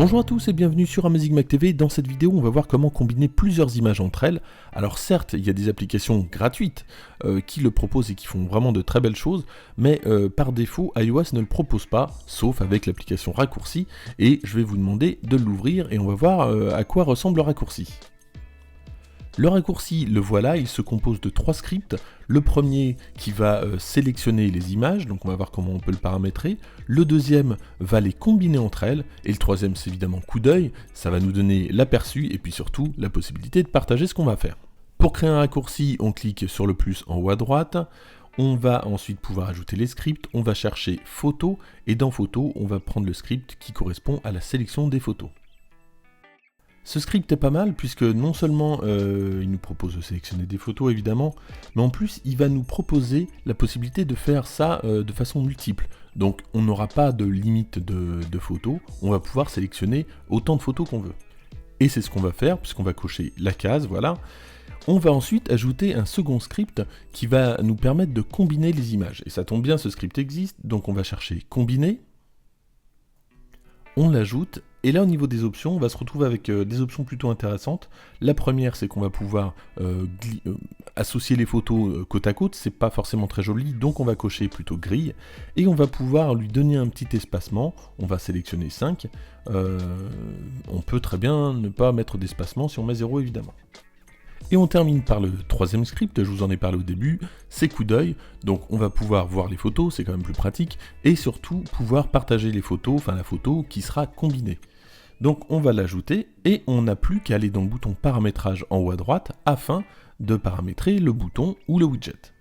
Bonjour à tous et bienvenue sur Amazing Mac TV. Dans cette vidéo, on va voir comment combiner plusieurs images entre elles. Alors certes, il y a des applications gratuites qui le proposent et qui font vraiment de très belles choses, mais par défaut, iOS ne le propose pas, sauf avec l'application raccourci, et je vais vous demander de l'ouvrir et on va voir à quoi ressemble le raccourci. Le raccourci, le voilà, il se compose de 3 scripts. Le premier qui va sélectionner les images, donc on va voir comment on peut le paramétrer. Le deuxième va les combiner entre elles. Et le troisième, c'est évidemment coup d'œil. Ça va nous donner l'aperçu et puis surtout la possibilité de partager ce qu'on va faire. Pour créer un raccourci, on clique sur le plus en haut à droite. On va ensuite pouvoir ajouter les scripts. On va chercher photo et dans photo, on va prendre le script qui correspond à la sélection des photos. Ce script est pas mal puisque non seulement il nous propose de sélectionner des photos évidemment, mais en plus il va nous proposer la possibilité de faire ça de façon multiple. Donc on n'aura pas de limite de photos, on va pouvoir sélectionner autant de photos qu'on veut. Et c'est ce qu'on va faire puisqu'on va cocher la case, voilà. On va ensuite ajouter un second script qui va nous permettre de combiner les images. Et ça tombe bien, ce script existe, donc on va chercher combiner, on l'ajoute. Et là, au niveau des options, on va se retrouver avec des options plutôt intéressantes. La première, c'est qu'on va pouvoir associer les photos côte à côte. C'est pas forcément très joli, donc on va cocher plutôt grille. Et on va pouvoir lui donner un petit espacement. On va sélectionner 5. On peut très bien ne pas mettre d'espacement si on met 0, évidemment. Et on termine par le troisième script, je vous en ai parlé au début, c'est coup d'œil. Donc on va pouvoir voir les photos, c'est quand même plus pratique, et surtout pouvoir partager les photos, enfin la photo qui sera combinée. Donc on va l'ajouter, et on n'a plus qu'à aller dans le bouton paramétrage en haut à droite, afin de paramétrer le bouton ou le widget.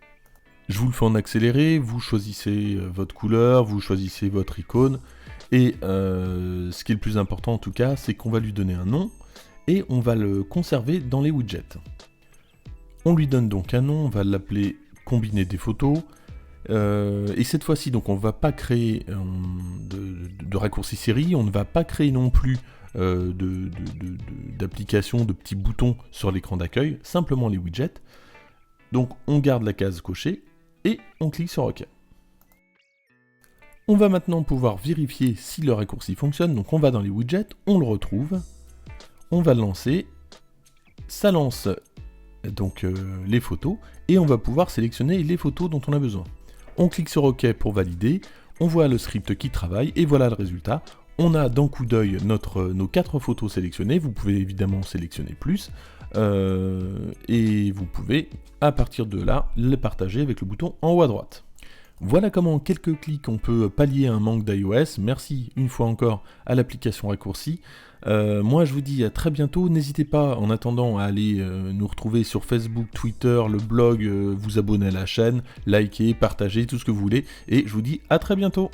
Je vous le fais en accéléré, vous choisissez votre couleur, vous choisissez votre icône, et ce qui est le plus important en tout cas, c'est qu'on va lui donner un nom, et on va le conserver dans les widgets. On lui donne donc un nom, on va l'appeler combiner des photos, et cette fois-ci donc on ne va pas créer de raccourci série, on ne va pas créer non plus d'applications, de petits boutons sur l'écran d'accueil, simplement les widgets. Donc on garde la case cochée, et on clique sur OK. On va maintenant pouvoir vérifier si le raccourci fonctionne, donc on va dans les widgets, on le retrouve, on va le lancer, ça lance donc les photos, et on va pouvoir sélectionner les photos dont on a besoin. On clique sur OK pour valider, on voit le script qui travaille, et voilà le résultat. On a dans coup d'œil nos 4 photos sélectionnées, vous pouvez évidemment sélectionner plus, et vous pouvez à partir de là les partager avec le bouton en haut à droite. Voilà comment en quelques clics on peut pallier un manque d'iOS. Merci une fois encore à l'application raccourci. Moi je vous dis à très bientôt, n'hésitez pas en attendant à aller nous retrouver sur Facebook, Twitter, le blog, vous abonner à la chaîne, liker, partager, tout ce que vous voulez, et je vous dis à très bientôt.